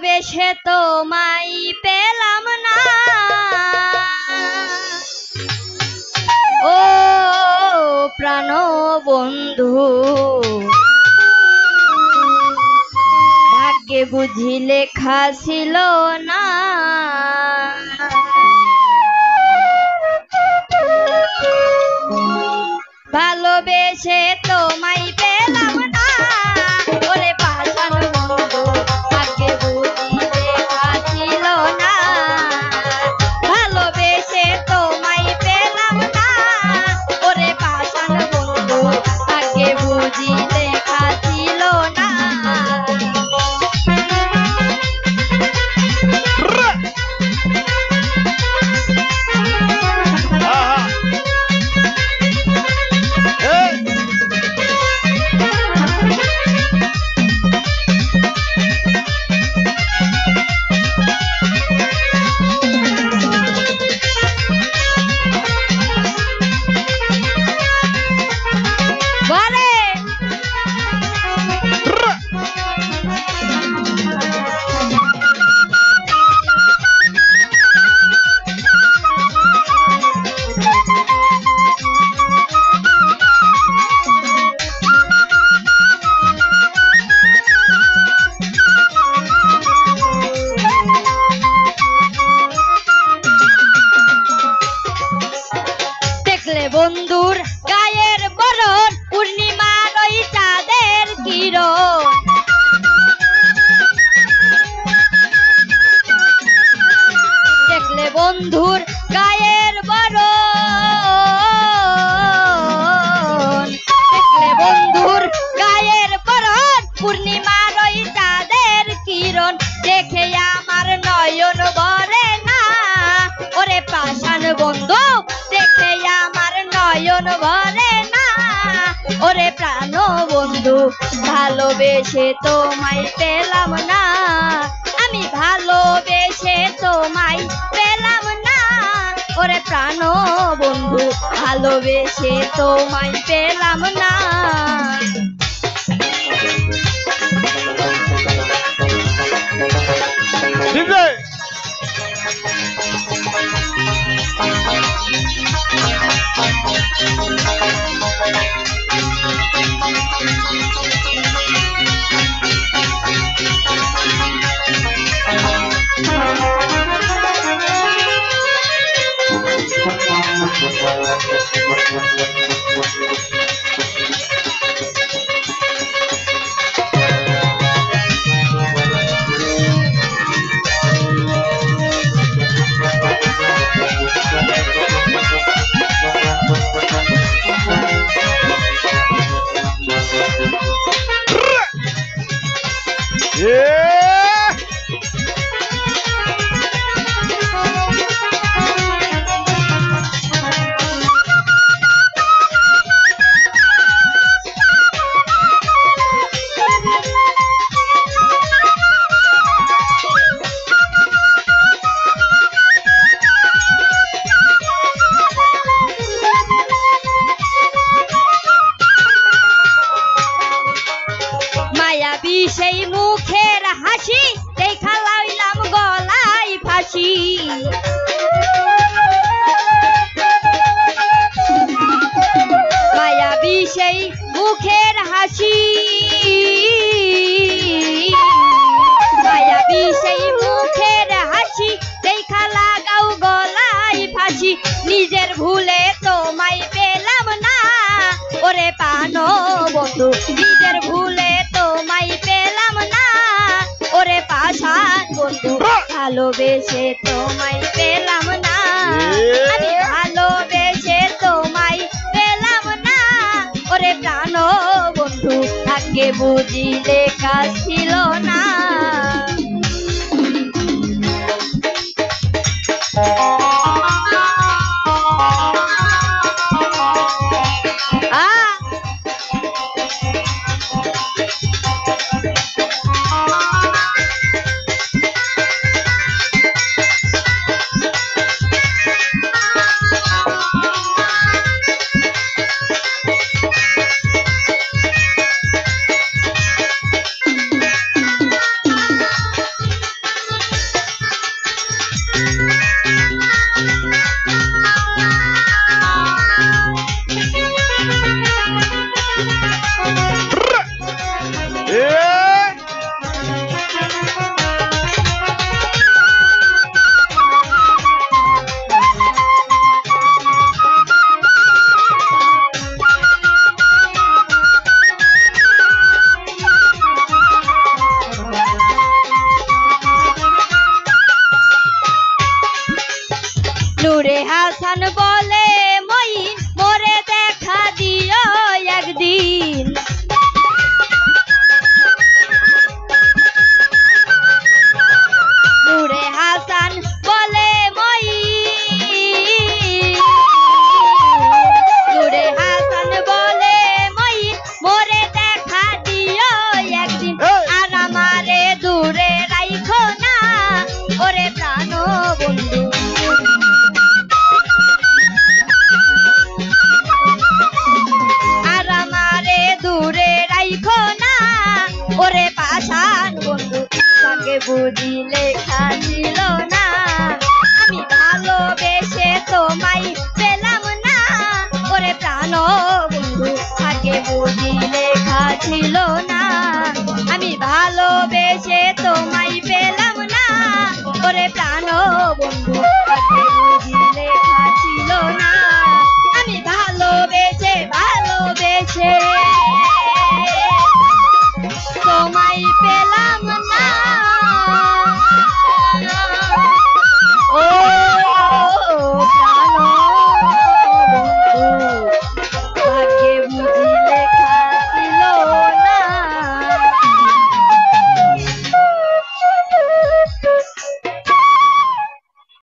ভালোবেসে তোমায় পেলাম না ও প্রাণ বন্ধু ভাগ্যে বুঝি লেখা ছিল না ভালোবেসে তোমায় পেলাম না ওরে পাষাণ বন্ধু ভাগ্যে বুঝি লেখা ছিল না ভালোবেসে তোমায় পেলাম না ওরে পাষাণ বন্ধু ভাগ্যে বুঝি লেখা ছিল না বন্ধুর গায়ের বরণ পূর্ণিমার ওই চাঁদের কিরণ দেখলে বন্ধুর গায়ের বরণ দেখলে বন্ধুর গায়ের বরণ পূর্ণিমার ওই চাঁদের কিরণ দেখে আমার নয়ন ভরে না ওরে পাষাণ বন্ধু দেখে আমার নয়ন ভরে না ওরে প্রাণ বন্ধু ভালোবেসে তোমায় পেলাম না আমি ভালোবেসে তোমায় পেলাম না ওরে প্রাণ বন্ধু ভালোবেসে তোমায় পেলাম না সেই মুখের হাসি দেখা লাইলাম গলায় ফাঁসি মায়াবী সেই মুখের হাসি মায়াবী সেই মুখের হাসি দেখা লাগাও গলায় ফাঁসি নিজের ভুলে তোমায় পেলাম না ওরে প্রাণ বন্ধু নিজের ভুলে তোমায় পেলাম না ওরে পাষাণ বন্ধু ভালোবেসে তোমায় পেলাম না আমি ভালোবেসে তোমায় পেলাম না ওরে প্রাণ বন্ধু ভাগ্যে বুঝি লেখা ছিল না নূরে হাসান বলে মঈন মোরে দেখা দিও একদিন। নূরে হাসান বলে মঈন, নূরে হাসান বলে মঈন মোরে দেখা দিও একদিন। আর আমারে দূরে রাইখো না ওরে প্রাণ বন্ধু। আর আমারে দূরে রাইখো না ওরে পাষাণ বন্ধু। তাকে বুঝিলে খান